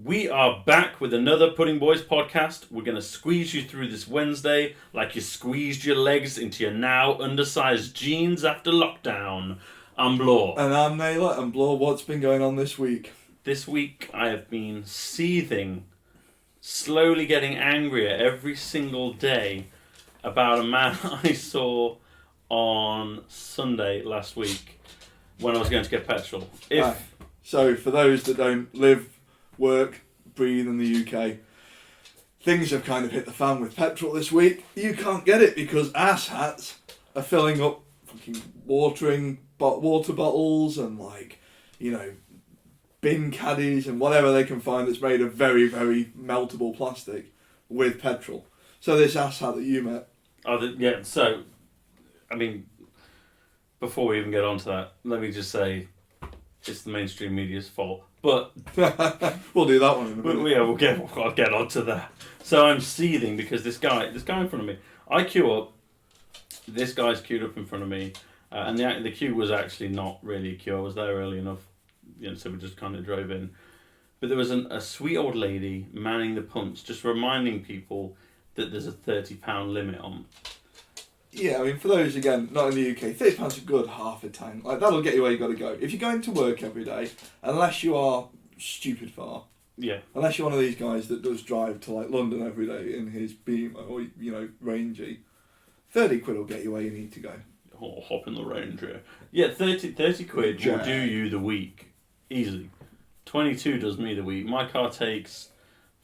We are back with another Pudding Boys podcast. We're going to squeeze you through this Wednesday like you squeezed your legs into your now undersized jeans after lockdown. I'm Blore. And I'm Naylor. And Blore, what's been going on this week? This week I have been seething, slowly getting angrier every single day about a man I saw on Sunday last week when I was going to get petrol. So for those that don't live, work, breathe in the UK, things have kind of hit the fan with petrol this week. You can't get it because asshats are filling up fucking water bottles and bin caddies and whatever they can find that's made of very, very meltable plastic with petrol. So this asshat that you met. Before we even get onto that, let me just say it's the mainstream media's fault. But we'll do that one in a minute. I'll get onto that. So I'm seething because this guy in front of me. I queue up. This guy's queued up in front of me, and the queue was actually not really a queue. I was there early enough, so we just kind of drove in. But there was a sweet old lady manning the pumps, just reminding people that there's a £30 limit on. Yeah, for those, again, not in the UK, £30 a good half a tank. That'll get you where you got to go. If you're going to work every day, unless you are stupid far. Yeah. Unless you're one of these guys that does drive to, London every day in his Beamer or, Rangy, 30 quid will get you where you need to go. Oh, hop in the Ranger. Yeah, 30 quid will do you the week. Easily. 22 does me the week. My car takes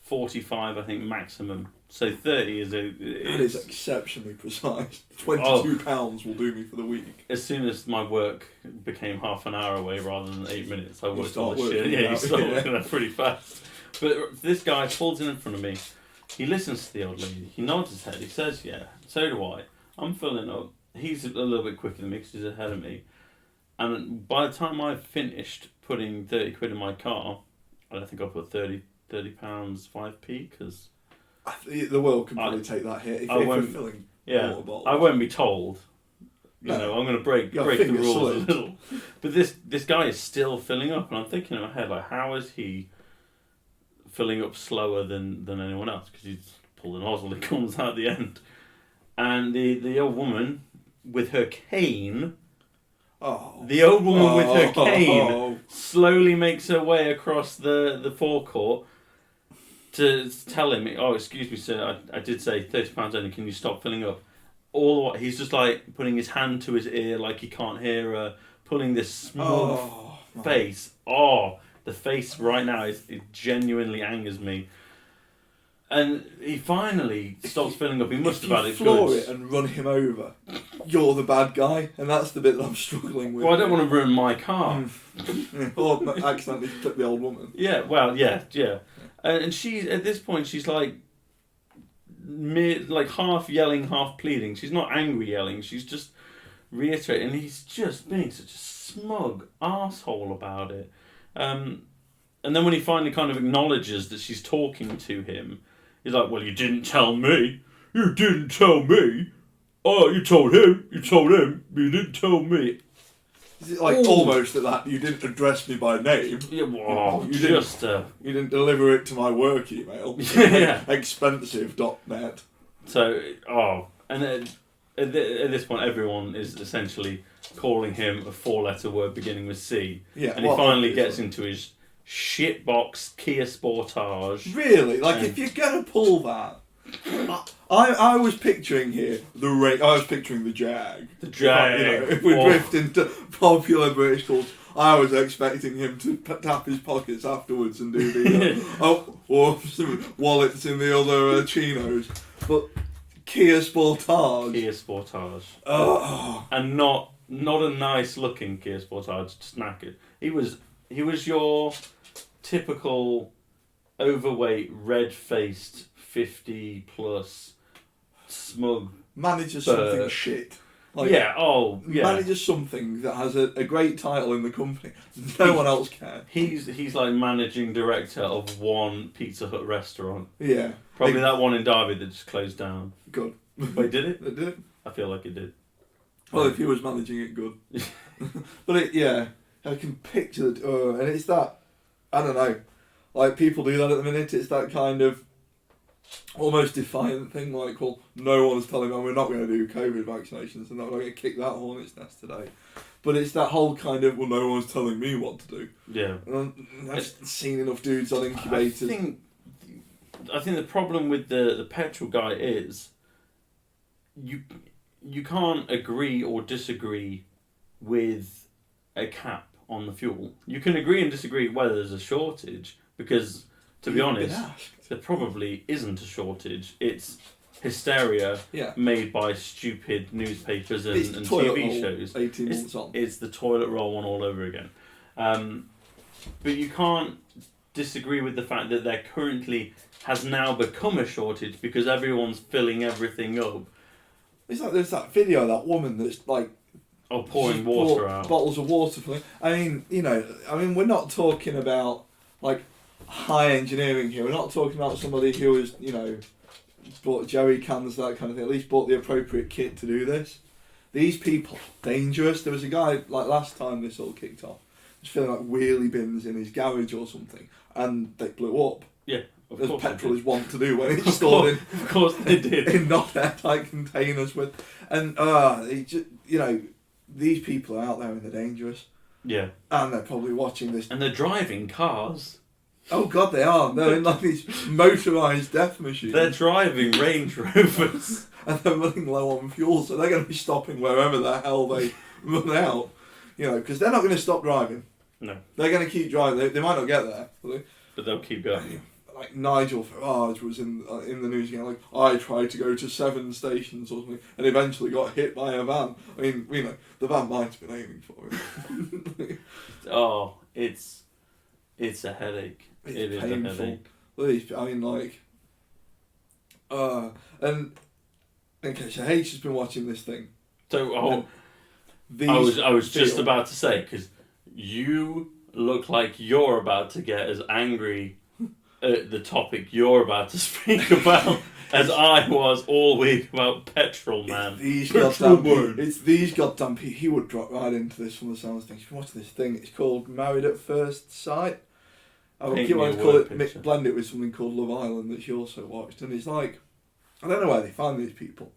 45, I think, maximum. So 30 is That is exceptionally precise. £22 will do me for the week. As soon as my work became half an hour away rather than 8 minutes, I worked all this shit. Yeah, you start working that pretty fast. But this guy pulls in front of me. He listens to the old lady. He nods his head. He says, yeah, so do I. I'm filling up. He's a little bit quicker than me because he's ahead of me. And by the time I finished putting 30 quid in my car, I don't think I put £30 5p because... The world can probably take that hit if you're filling water bottles. I won't be told. I'm going to break the rules a little. But this guy is still filling up, and I'm thinking in my head, how is he filling up slower than anyone else? Because he's pulled the nozzle, it comes out the end. And the old woman with her cane... The old woman with her cane slowly makes her way across the forecourt to tell him, excuse me, sir, I did say £30 only, can you stop filling up? He's just putting his hand to his ear like he can't hear her, pulling this smug face. The face right now, it genuinely angers me. And he finally stops filling up. He must have had it floor it and run him over. You're the bad guy, and that's the bit that I'm struggling with. Well, I don't want to ruin my car. Or accidentally flip the old woman. Yeah, well, yeah. And she's at this point, she's half yelling, half pleading. She's not angry yelling. She's just reiterating. And he's just being such a smug arsehole about it. And then when he finally kind of acknowledges that she's talking to him, he's like, "Well, you didn't tell me. You didn't tell me. Oh, you told him. You told him. But you didn't tell me." Is it almost that you didn't address me by name? Yeah, well, you didn't deliver it to my work email. Yeah. Expensive.net. So, and then at this point, everyone is essentially calling him a 4-letter word beginning with C. Yeah. And he finally gets into his shitbox Kia Sportage. Really? If you're gonna pull that. I was picturing here I was picturing the Jag. The Jag. If we drift into popular British culture, I was expecting him to tap his pockets afterwards and do the wallets in the other chinos. But Kia Sportage. Kia Sportage. Oh. And not a nice looking Kia Sportage, just knackered. He was your typical overweight, red-faced 50+ smug manages something shit. Manages something that has a great title in the company. No one else can. He's like managing director of one Pizza Hut restaurant. Yeah. Probably that one in Derby that just closed down. Good. Wait, did it? It did. I feel like it did. Well, if he was managing it, good. But I can picture and it's that, I don't know. Like, people do that at the minute. It's that kind of almost defiant thing, like, well, no one's telling me we're not going to do COVID vaccinations and not going to kick that hornet's nest today. But it's that whole kind of, well, no one's telling me what to do. Yeah. I've seen enough dudes on incubators. I think the problem with the petrol guy is you can't agree or disagree with a cap on the fuel. You can agree and disagree whether there's a shortage, because, to be honest, there probably isn't a shortage. It's hysteria made by stupid newspapers and TV shows. 18 months on. It's the toilet roll one all over again. But you can't disagree with the fact that there currently has now become a shortage because everyone's filling everything up. It's like there's that video of that woman that's like... pouring water out. Bottles of water for them. I mean, we're not talking about, like, high engineering here. We're not talking about somebody who has, bought jerry cans, that kind of thing, at least bought the appropriate kit to do this. These people, dangerous. There was a guy, like, last time this all kicked off, was filling, like, wheelie bins in his garage or something, and they blew up. Yeah. As petrol is wont to do when it's stored in. Of course they did. In not airtight containers with... And, these people are out there and they're dangerous. Yeah. And they're probably watching this. And they're driving cars. Oh, God, they are. They're in, like, these motorised death machines. They're driving Range Rovers. And they're running low on fuel, so they're going to be stopping wherever the hell they run out. Because they're not going to stop driving. No. They're going to keep driving. They might not get there. But they'll keep going. Like Nigel Farage was in the news again, like, I tried to go to 7 stations or something and eventually got hit by a van. I mean, the van might have been aiming for him. Oh, it's a headache. It's painful. a headache. I mean, like, and okay, so H has been watching this thing. So, I was just about to say, because you look like you're about to get as angry at the topic you're about to speak about as I was all week about Petrol, man. It's these goddamn people. He would drop right into this from the sounds thing. If you watch this thing, it's called Married at First Sight. I would keep on call it, blend it with something called Love Island that she also watched. And it's like, I don't know where they find these people,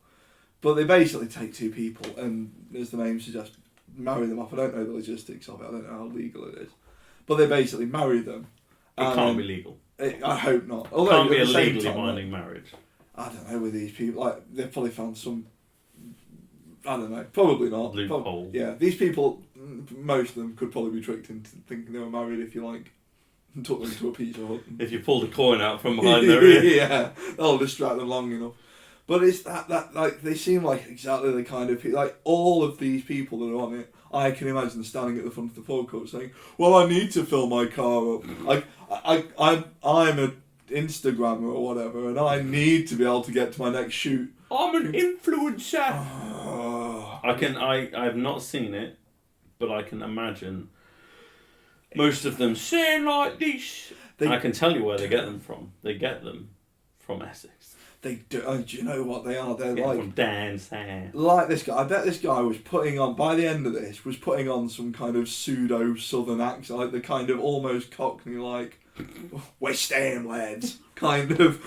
but they basically take 2 people and, as the name suggests, marry them off. I don't know the logistics of it. I don't know how legal it is. But they basically marry them. It can't be legal. I hope not. Although it can't be a legally binding marriage. I don't know with these people. Like, they've probably found some... I don't know. Probably not. Loophole. Yeah, these people, most of them could probably be tricked into thinking they were married if you, like, took them to a Pizza Hut. If you pulled a coin out from behind their ear. Yeah, that'll distract them long enough. But it's that like, they seem like exactly the kind of people... Like, all of these people that are on it, I can imagine standing at the front of the forecourt saying, well, I need to fill my car up. Like, I'm an Instagrammer or whatever, and I need to be able to get to my next shoot. I'm an influencer. I've not seen it, but I can imagine most of them saying like this. I can tell you where they get them from. They get them from Essex. They do. Oh, do you know what they are? They're like from down south. Like this guy. I bet this guy was putting on, by the end of this, was putting on some kind of pseudo southern accent, like the kind of almost Cockney, like West Ham lads, kind of.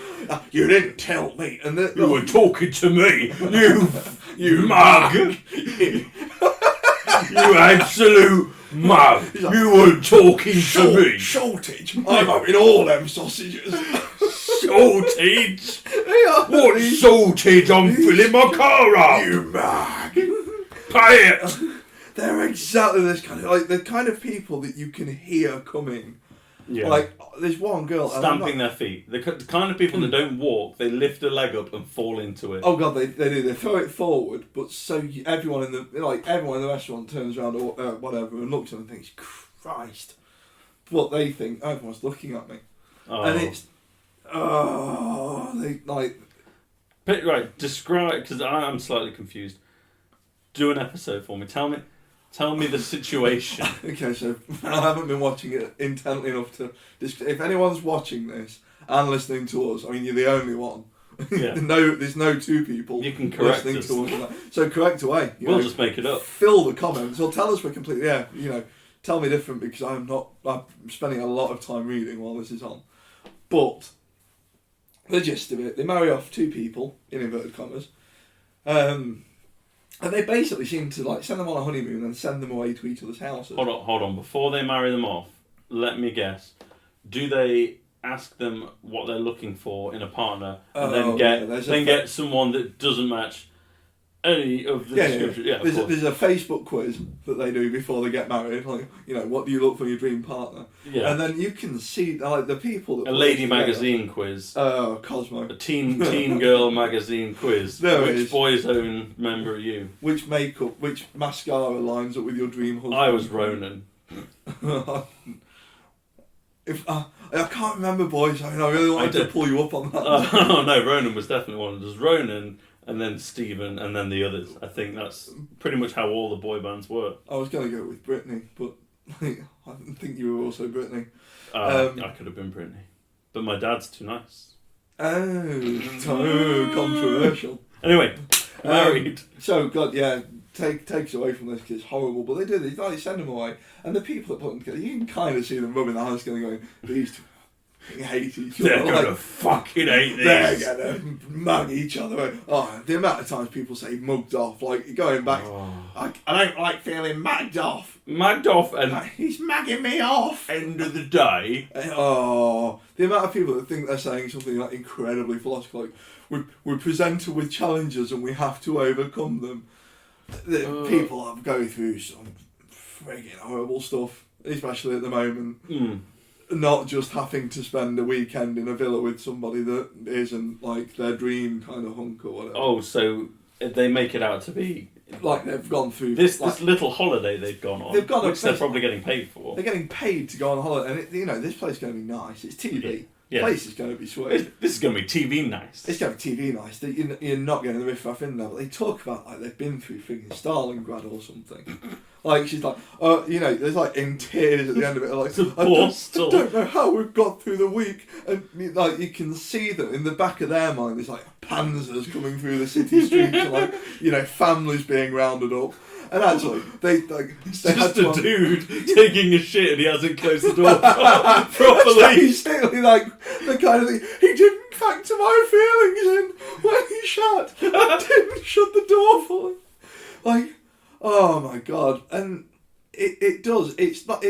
You didn't tell me, and you were talking to me. You mug. You absolute mug. Like, you weren't talking to me. Shortage. I'm having all them sausages. Shortage? What shortage? I'm filling my car up. You mug. Pay it. They're exactly this kind of, like, the kind of people that you can hear coming. Yeah. Like, there's one girl... Stamping their feet. The kind of people that don't walk, they lift a leg up and fall into it. Oh, God, they do. They throw it forward, but so everyone in the restaurant turns around or whatever and looks at them and thinks, Christ. But they think, everyone's looking at me. Oh. And it's... Oh, they, like... But, right, describe... Because I'm slightly confused. Do an episode for me. Tell me the situation. Okay, so I haven't been watching it intently enough to... If anyone's watching this and listening to us, I mean, you're the only one. Yeah. There's no 2 people you can correct listening us. to us. So correct away. We'll just make it up. Fill the comments or tell us we're completely... Yeah, tell me different because I'm spending a lot of time reading while this is on. But the gist of it, they marry off 2 people, in inverted commas, and they basically seem to like send them on a honeymoon and send them away to each other's houses. Hold on. Before they marry them off, let me guess. Do they ask them what they're looking for in a partner, and then get someone that doesn't match any of the description? Yeah, there's a Facebook quiz that they do before they get married. Like, what do you look for in your dream partner? Yeah. And then you can see like the people that... A lady magazine quiz. Oh, Cosmo. A teen girl magazine quiz. Which boy's own member are you? Which mascara lines up with your dream husband? I was Ronan. I can't remember, boys. I really wanted to pull you up on that. Oh no, Ronan was definitely one. There's Ronan, and then Stephen, and then the others. I think that's pretty much how all the boy bands were. I was going to go with Britney, but I didn't think you were also Britney. I could have been Britney, but my dad's too nice. Oh, so controversial. Anyway, married. So God, yeah. Takes away from this because it's horrible, but they do. They send them away, and the people that put them together, you can kind of see them rubbing their hands together, going, "These two hate each other. They're gonna fucking hate these. They're gonna mug each other." Oh, the amount of times people say "mugged off," like going back. Oh. I don't like feeling mugged off. Mugged off, and he's mugging me off. End of the day. Oh, the amount of people that think they're saying something like incredibly philosophical, like we're presented with challenges and we have to overcome them. People are going through some frigging horrible stuff, especially at the moment. Not just having to spend a weekend in a villa with somebody that isn't like their dream kind of hunk or whatever. Oh, so they make it out to be like they've gone through this little holiday they've gone on, which they're probably getting paid for. They're getting paid to go on holiday, and this place is going to be nice. It's TV. Yeah. Place is going to be sweet. This is going to be TV nice. It's going to be TV nice. You're not getting the riff-raff in there, but they talk about like they've been through freaking Stalingrad or something. Like she's like, there's like in tears at the end of it. Like, I don't know how we've got through the week, and like you can see them in the back of their mind. There's like panzers coming through the city streets, and like families being rounded up. And actually, it's just a dude taking a shit and he hasn't closed the door properly. He's basically like the kind of thing. He didn't factor my feelings in when he shut. I didn't shut the door for him. Like, oh my god! And it does. It's like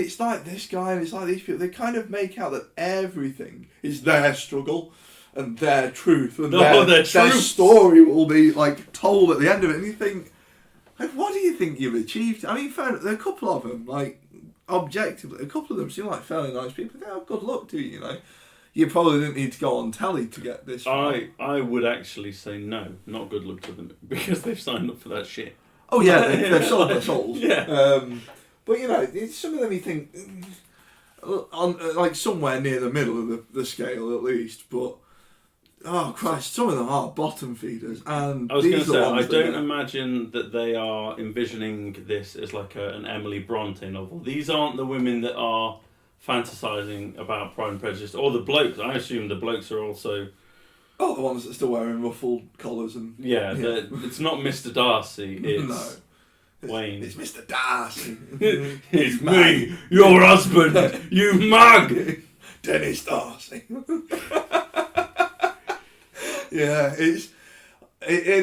this guy and it's like these people. They kind of make out that everything is their struggle and their truth and their story will be like told at the end of it. And you think. Like, what do you think you've achieved? I mean, there are a couple of them, like, objectively, a couple of them seem like fairly nice people. They have good luck to you, You probably didn't need to go on telly to get this far. I would actually say no, not good luck to them, because they've signed up for that shit. Oh, yeah, they've sold their souls. Yeah. But, some of them you think, like, somewhere near the middle of the scale at least, but... Oh Christ! Some of them are bottom feeders, and I was going to say I don't imagine that they are envisioning this as like an Emily Bronte novel. These aren't the women that are fantasizing about Pride and Prejudice, or the blokes. I assume the blokes are also. Oh, the ones that are still wearing ruffled collars and. Yeah. It's not Mr. Darcy. It's Wayne. It's Mr. Darcy. It's me, your husband, you mug, Dennis Darcy. Yeah, it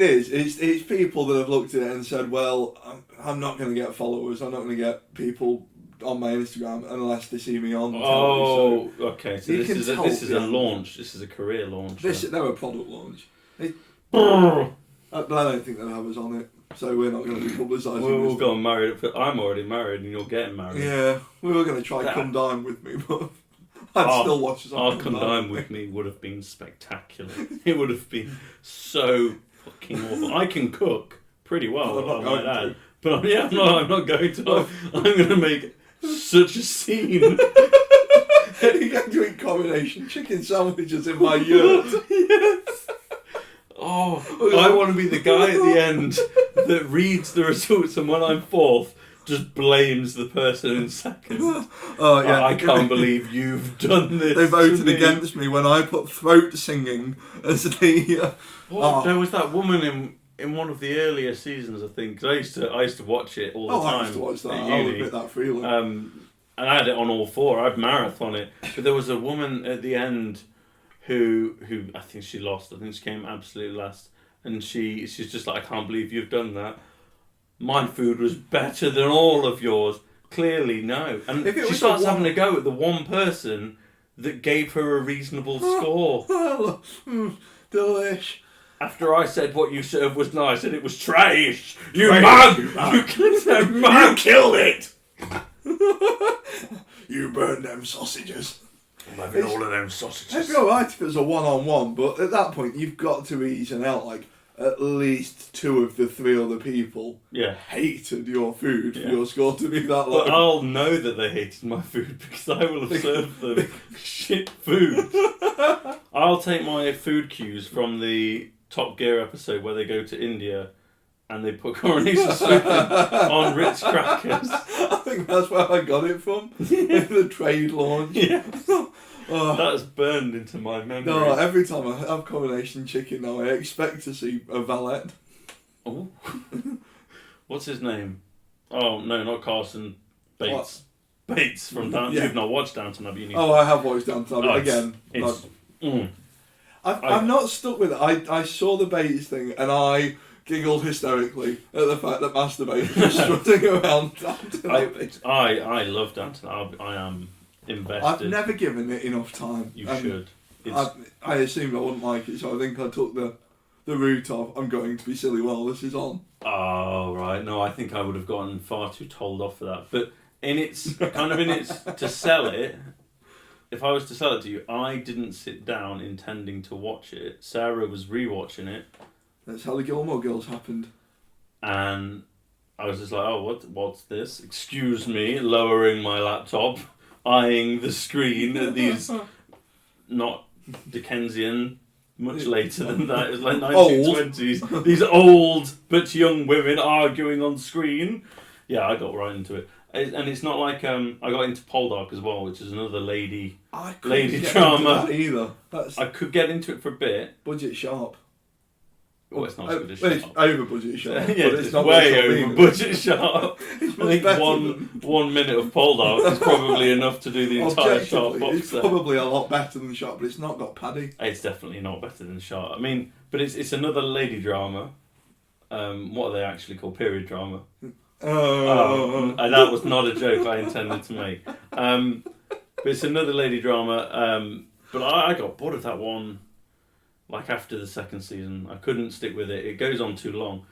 is. It's people that have looked at it and said, well, I'm not going to get followers. I'm not going to get people on my Instagram unless they see me on TV. Oh, so okay. So this is a launch. This is a career launch. They're a product launch. But I don't think they'll have us on it. So we're not going to be publicising We'll go and marry. I'm already married and you're getting married. Yeah, we were going to try Come Dine With Me, but... I'd still watch Our Come Dine With Me would have been spectacular. It would have been so fucking awful. I can cook pretty well, I'm not going to. I'm going to make such a scene. You're going to eat combination chicken sandwiches in my yurt. Yes. Oh, I want to be the guy at the end that reads the results, and when I'm fourth, just blames the person in second. Oh yeah! I can't believe you've done this. They voted against me when I put throat singing as the. There was that woman in one of the earlier seasons, I think. Cause I used to watch it all the time. I used to watch that. I was a bit that freely. And I had it on all four. I'd marathon it. But there was a woman at the end who I think she lost. I think she came absolutely last. And she's just like, I can't believe you've done that. My food was better than all of yours. Clearly, no. And she starts having a go at the one person that gave her a reasonable score. Delish. After I said what you served was nice and it was trash. You man! You killed it! You burned them sausages. I'm having all of them sausages. It'd be alright if it was a one-on-one, but at that point you've got to reason out like at least 2 of the 3 other people hated your food for your score to be that low. But I'll know that they hated my food because I will have served them shit food. I'll take my food cues from the Top Gear episode where they go to India and they put coronation soup on Ritz crackers. I think that's where I got it from. The trade launch. Yeah. That's burned into my memory. No, every time I have coronation chicken now, I expect to see a valet. Oh. What's his name? Oh, no, not Carson. Bates. What? Bates from Downton. You've not watched Downton Abbey. I have watched Downton Abbey again. I'm not stuck with it. I saw the Bates thing and I giggled hysterically at the fact that masturbators were strutting around Downton Abbey. I love Downton Abbey. I am invested. I've never given it enough time. You should. I assumed I wouldn't like it, so I think I took the route of I'm going to be silly while this is on. Oh, right. No, I think I would have gotten far too told off for that. But to sell it, if I was to sell it to you, I didn't sit down intending to watch it. Sarah was rewatching it. That's how the Gilmore Girls happened. And I was just like, oh, what's this? Excuse me, lowering my laptop, eyeing the screen at these, not Dickensian, much later than that. It was like 1920s. These old but young women arguing on screen. Yeah, I got right into it. And it's not like I got into Poldark as well, which is another lady drama. Either. I could get into it for a bit. Budget sharp. Oh, it's not as good as Sharp. It's over budget sharp. Yeah, but it's not way over budget Sharp. I think 1 minute of Poldark is probably enough to do the entire Sharp box It's set. probably a lot better than Sharp, but it's not got Paddy. It's definitely not better than Sharp. I mean, but it's another lady drama. What are they actually called? Period drama. And that was not a joke I intended to make. But it's another lady drama. But I got bored of that one. Like after the second season, I couldn't stick with it. It goes on too long.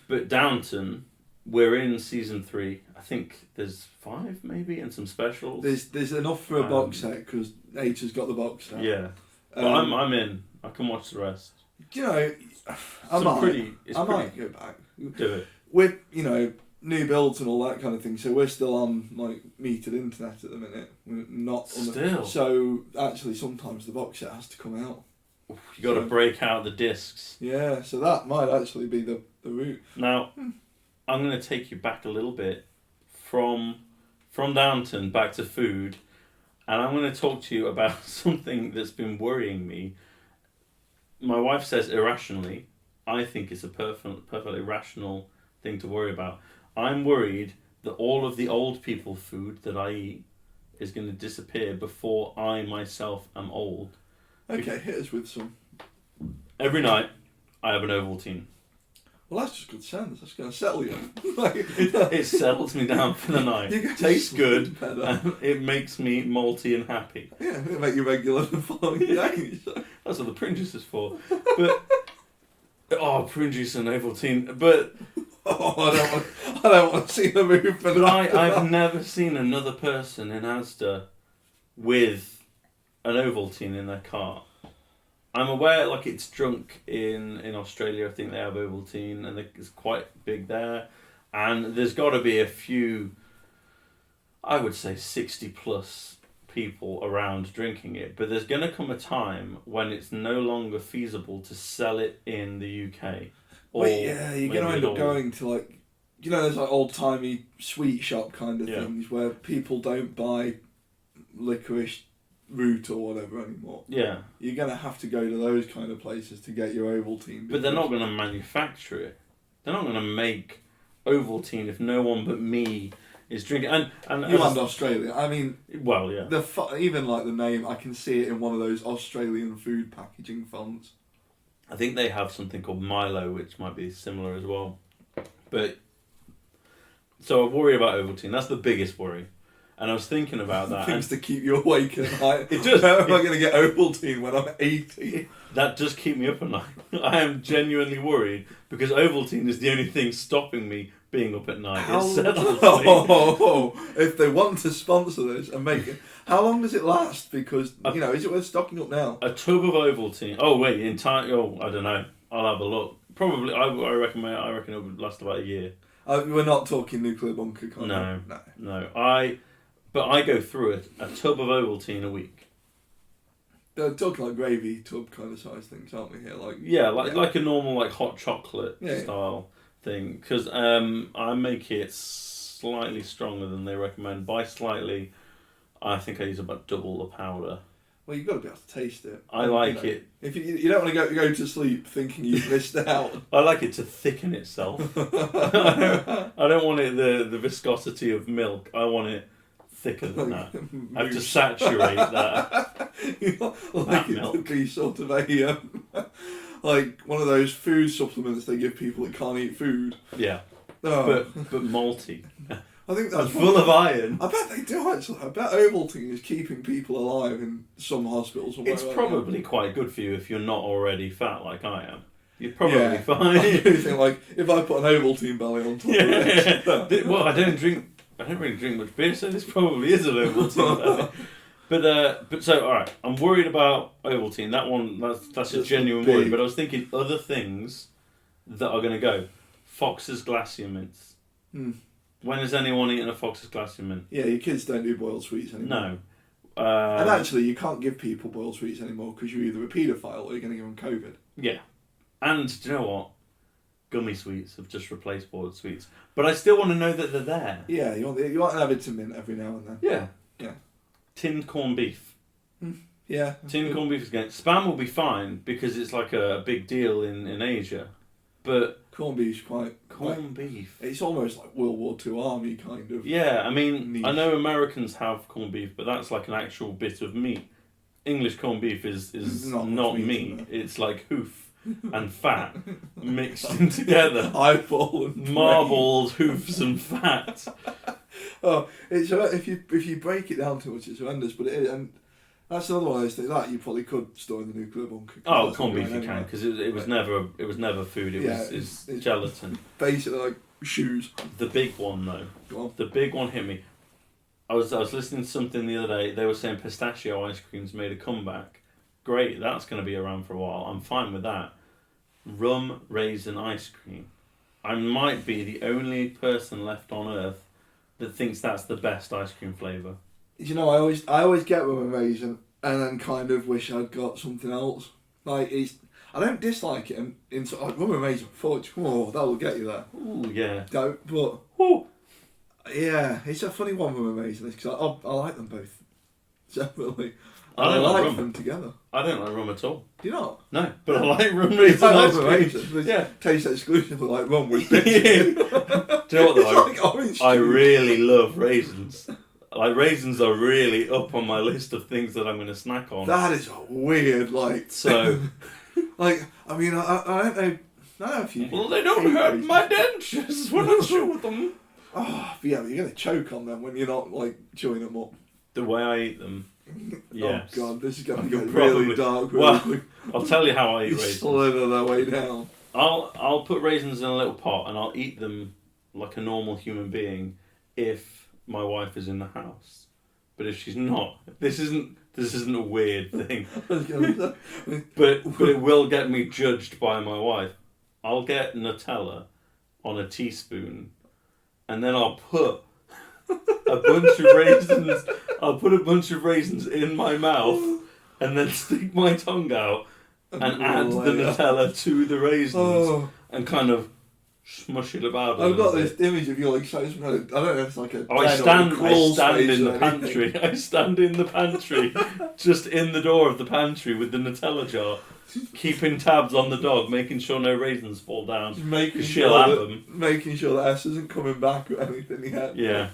But Downton, we're in season 3. I think there's 5 maybe and some specials. There's enough for a box set because H has got the box set. Yeah, but I'm in. I can watch the rest. You know, I might go back. Do it with new builds and all that kind of thing. So we're still on like metered internet at the minute. We're not still. So actually, sometimes the box set has to come out. You got to break out the discs. Yeah, so that might actually be the route. Now, I'm going to take you back a little bit from Downton back to food, and I'm going to talk to you about something that's been worrying me. My wife says irrationally. I think it's a perfectly rational thing to worry about. I'm worried that all of the old people food that I eat is going to disappear before I myself am old. Okay, hit us with some. Every night, I have an Ovaltine. Well, that's just good sense. That's going to settle you. It settles me down for the night. It tastes good. And it makes me malty and happy. Yeah, it'll make you regular the following day. That's what the prune juice is for. But prune juice and Ovaltine. But I don't want to see the movement. But I've never seen another person in Asda with an Ovaltine in their car. I'm aware, like, it's drunk in Australia. I think they have Ovaltine, and it's quite big there. And there's got to be a few, I would say 60 plus people around drinking it. But there's going to come a time when it's no longer feasible to sell it in the UK. You're going to end up going to, like, there's like old-timey sweet shop kind of things where people don't buy licorice root or whatever anymore. Yeah. You're going to have to go to those kind of places to get your Ovaltine. But they're not going to manufacture it. They're not going to make Ovaltine if no one but me It's drinking and You and Australia. I mean, well, yeah. Even like the name, I can see it in one of those Australian food packaging fonts. I think they have something called Milo, which might be similar as well. But so I worry about Ovaltine. That's the biggest worry. And I was thinking about that. Things to keep you awake at night. It does. How am I going to get Ovaltine when I'm 80? That does keep me up at night. I am genuinely worried because Ovaltine is the only thing stopping me being up at night. It settles me. If they want to sponsor this and make it, how long does it last? Because is it worth stocking up now? A tub of Ovaltine. Oh wait, I don't know. I'll have a look. Probably. I reckon it would last about a year. We're not talking nuclear bunker kind of. No. But I go through it. A tub of Ovaltine a week. They're talking like gravy tub kind of size things, aren't we here? Like a normal like hot chocolate style thing. Because I make it slightly stronger than they recommend. By slightly, I think I use about double the powder. Well, you've got to be able to taste it. I like it. If you don't want to go to sleep thinking you've missed out. I like it to thicken itself. I don't want it the viscosity of milk. I want it thicker than that. I have to saturate that. Like it to be sort of a like one of those food supplements they give people that can't eat food. Yeah. Oh. But malty. I think that's full of iron. I bet they do actually. I bet Ovaltine is keeping people alive in some hospitals. It's probably quite good for you if you're not already fat like I am. You're probably fine. I really think like if I put an Ovaltine belly on top of it. Well, I don't really drink much beer, so this probably is an Ovaltine belly. But so alright, I'm worried about Ovaltine. That one that's a genuine worry. But I was thinking other things that are gonna go. Fox's Glacier Mints. When has anyone eaten a Fox's Glacier Mint? Yeah, your kids don't do boiled sweets anymore. No. And actually, you can't give people boiled sweets anymore because you're either a paedophile or you're going to give them COVID. Yeah. And do you know what? Gummy sweets have just replaced boiled sweets. But I still want to know that they're there. Yeah, you want an Abington mint every now and then. Yeah. Tinned corned beef. Yeah. Tinned corned beef is going. Spam will be fine because it's like a big deal in Asia. But corned beef's corned beef. It's almost like World War II army kind of. Yeah, I mean, niche. I know Americans have corned beef, but that's like an actual bit of meat. English corned beef is not meat. It's like hoof and fat mixed in together. Eyeball and marbles, hoofs and fat. Oh, it's if you break it down too much, it's horrendous. But it is, and that's another one of those things that you probably could store in the nuclear bunker. Oh, corned beef you can because it was never food. It's gelatin. Basically like shoes. The big one though. Go on. The big one hit me. I was listening to something the other day. They were saying pistachio ice cream's made a comeback. Great, that's going to be around for a while. I'm fine with that. Rum raisin ice cream. I might be the only person left on earth that thinks that's the best ice cream flavour. You know, I always get rum and raisin and then kind of wish I'd got something else. Like I don't dislike it. And rum and raisin fudge. Oh, that will get you there. Ooh, yeah. But ooh. Yeah, it's a funny one, rum and raisin, because I like them both. Definitely. I don't like rum. them together. I don't like rum at all. Do you not? No, but I like rum raisin ice cream. Yeah, tastes exclusively like rum with Do you know what though? Like orange I juice. really love raisins. Like raisins are really up on my list of things that I'm going to snack on. That is a weird So, like I mean I don't know. I don't know if you. Well, they don't hurt my dentures when I chew them. Oh, but yeah, but you're going to choke on them when you're not like chewing them up. The way I eat them. Yes. Oh god, this is going to get probably, really dark. Well, I'll tell you how I eat raisins. Slither their way down. I'll put raisins in a little pot and I'll eat them like a normal human being if my wife is in the house. But if she's not, this isn't a weird thing. but it will get me judged by my wife. I'll get Nutella on a teaspoon and then I'll put a bunch of raisins. I'll put a bunch of raisins in my mouth and then stick my tongue out and add the Nutella to the raisins and kind of smush it about. I've got this image of you like I don't know if it's like a. I stand in the pantry. I stand in the pantry, just in the door of the pantry with the Nutella jar, keeping tabs on the dog, making sure no raisins fall down. Just making sure that S isn't coming back or anything yet. Yeah.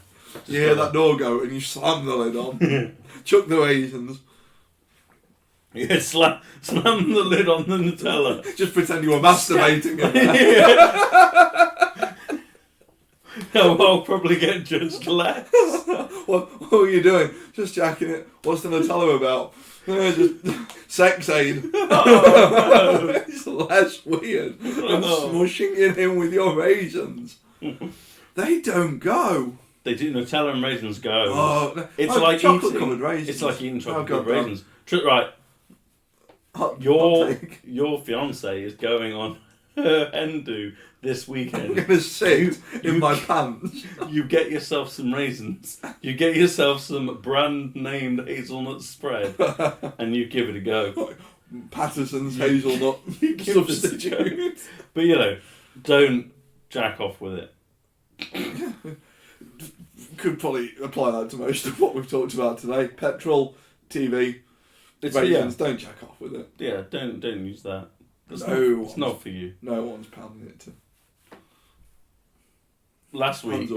You hear that door go and you slam the lid on. Chuck the raisins. Yeah, slam the lid on the Nutella. Just pretend you were masturbating. I'll probably get judged less. What were you doing? Just jacking it. What's the Nutella about? Just sex aid. It's less weird than smushing it in with your raisins. They don't go. They do. Nutella and raisins go. Oh, it's like chocolate eating. coloured raisins. It's like eating chocolate God, coloured raisins. Right. Hot Your fiance is going on her hen do this weekend. I'm gonna sit in my pants. You get yourself some raisins. You get yourself some brand named hazelnut spread, and you give it a go. Patterson's hazelnut substitute. But don't jack off with it. Could probably apply that to most of what we've talked about today. Petrol, TV, raisins. Don't jack off with it. Yeah, don't use that. It's not for you. No one's pounding it to. Last week,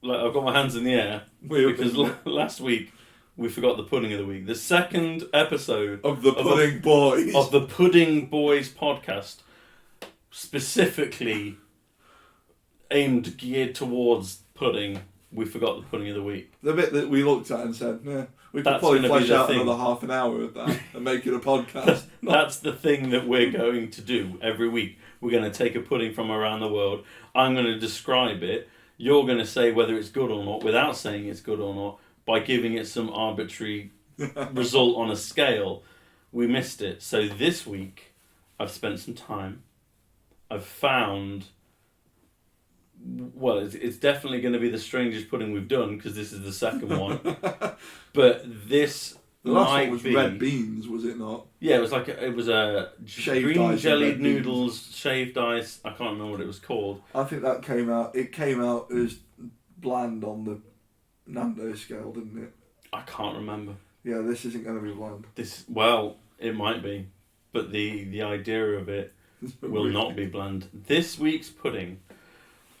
I've got my hands in the air because last week we forgot the pudding of the week. The second episode of the Pudding Boys of the Pudding Boys podcast, specifically geared towards pudding. We forgot the pudding of the week. The bit that we looked at and said, we could probably flesh out another half an hour of that and make it a podcast. That's the thing that we're going to do every week. We're going to take a pudding from around the world. I'm going to describe it. You're going to say whether it's good or not without saying it's good or not by giving it some arbitrary result on a scale. We missed it. So this week, I've spent some time. I've found... Well, it's definitely going to be the strangest pudding we've done because this is the second one. But this the last one was red beans, was it not? Yeah, it was a green jellied noodles, shaved ice. I can't remember what it was called. I think that came out. It came out as bland on the Nando scale, didn't it? I can't remember. Yeah, this isn't going to be bland. It might be, but the idea of it will not be bland. This week's pudding.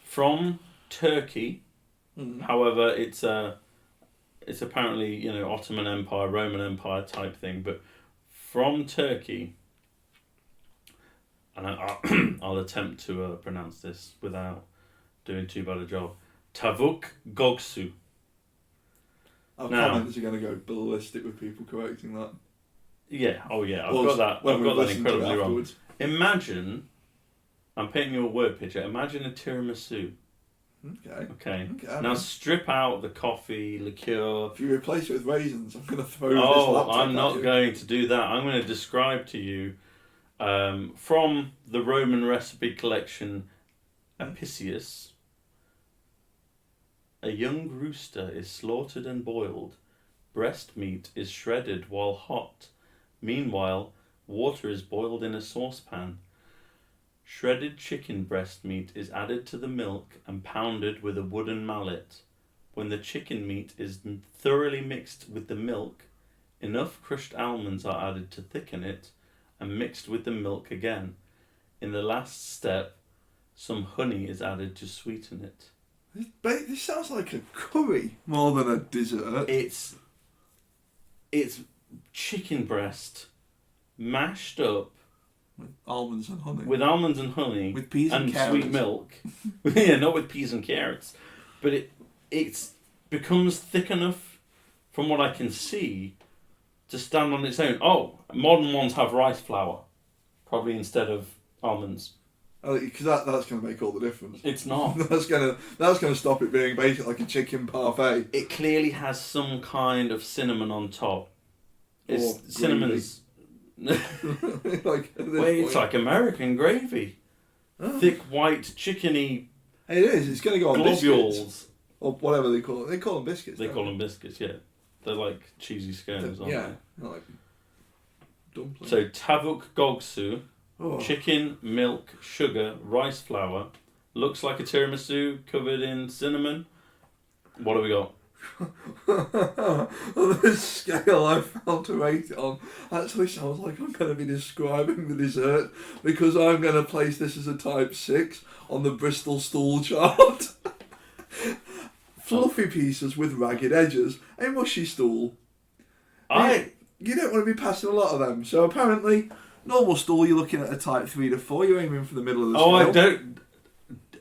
From Turkey, however, it's apparently Ottoman Empire, Roman Empire type thing, but from Turkey, and I'll attempt to pronounce this without doing too bad a job. Tavuk gogsu. Our comments are going to go ballistic with people correcting that. Yeah, I've got that incredibly wrong. Imagine. I'm painting you a word picture. Imagine a tiramisu. Okay. Now strip out the coffee, liqueur. If you replace it with raisins, I'm going to throw this laptop I'm not at you. going to do that. I'm going to describe to you from the Roman recipe collection Apicius. A young rooster is slaughtered and boiled. Breast meat is shredded while hot. Meanwhile, water is boiled in a saucepan. Shredded chicken breast meat is added to the milk and pounded with a wooden mallet. When the chicken meat is thoroughly mixed with the milk, enough crushed almonds are added to thicken it and mixed with the milk again. In the last step, some honey is added to sweeten it. This sounds like a curry more than a dessert. It's chicken breast mashed up with almonds and honey. With peas and carrots. Sweet milk. Yeah, not with peas and carrots. But it becomes thick enough, from what I can see, to stand on its own. Oh, modern ones have rice flour, probably instead of almonds. Because that's going to make all the difference. It's not. That's going to stop it being basically like a chicken parfait. It clearly has some kind of cinnamon on top. Cinnamon's... it's like American gravy. Oh. Thick white chickeny. It is. It's going to go on globules. Biscuits. Or whatever they call it. They call them biscuits. They call them biscuits, yeah. They're like cheesy scones, aren't they? They're like dumplings. So tavuk gogsu, chicken, milk, sugar, rice flour. Looks like a tiramisu covered in cinnamon. What do we got? This scale I found to rate it on actually sounds like I'm going to be describing the dessert, because I'm going to place this as a type 6 on the Bristol stool chart. fluffy pieces with ragged edges, a mushy stool. You don't want to be passing a lot of them. So apparently, normal stool, you're looking at a type 3 to 4. You're aiming for the middle of the scale.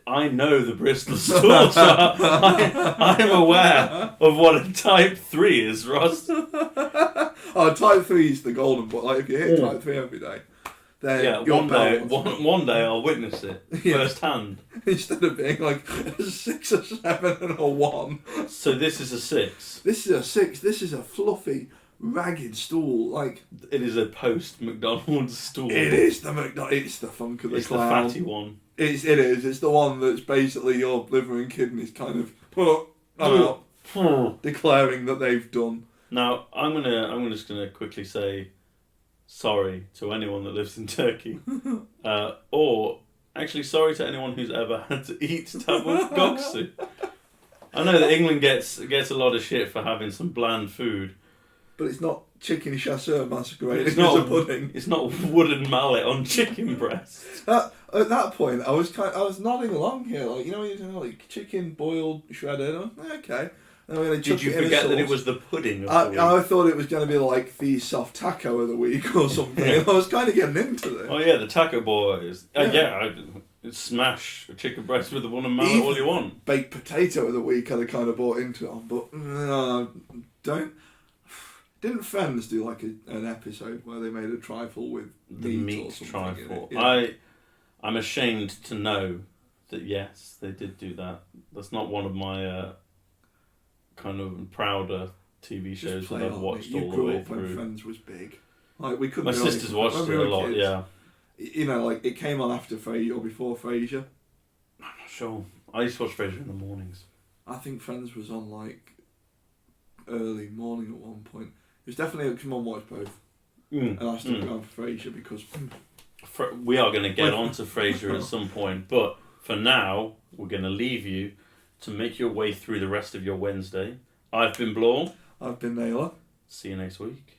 I know the Bristol stool, so I'm aware of what a type 3 is, Ross. Type 3 is the golden, but like if you hit type 3 every day, then one day I'll witness it firsthand. Instead of being like a 6 or 7 and a 1. So this is a 6. This is a 6. This is a fluffy, ragged stool. Like it is a post McDonald's stool. It is the McDonald's. It's the funk of the clown. It's the fatty one. It is. It's the one that's basically your liver and kidneys kind of declaring that they've done. Now I'm just gonna quickly say sorry to anyone that lives in Turkey, or actually sorry to anyone who's ever had to eat tavuk göksu. I know that England gets a lot of shit for having some bland food, but it's not chicken chasseur masquerading as a pudding. It's not wooden mallet on chicken breasts. At that point, I was nodding along here, like you're like chicken boiled shredded. Okay. Did you forget that it was the pudding? I thought it was going to be like the soft taco of the week or something. I was kind of getting into it. Oh yeah, the taco boys. I'd smash a chicken breast with a wooden mallet all you want. Baked potato of the week I'd kind of bought into it on, but Didn't Friends do like an episode where they made a trifle with the meat or something trifle? Yeah. I'm ashamed to know that yes, they did do that. That's not one of my kind of prouder TV shows that I've watched all the way through. When Friends was big. Like we couldn't. My sisters watched it a lot. Kids, yeah. You know, like it came on after Frasier or before Frasier. I'm not sure. I used to watch Frasier in the mornings. I think Friends was on like early morning at one point. It was definitely come on, watch both. And I stuck around for Frasier because we are going to get onto Frasier at some point, but for now we're going to leave you to make your way through the rest of your Wednesday. I've been Blaw. I've been Naylor. See you next week.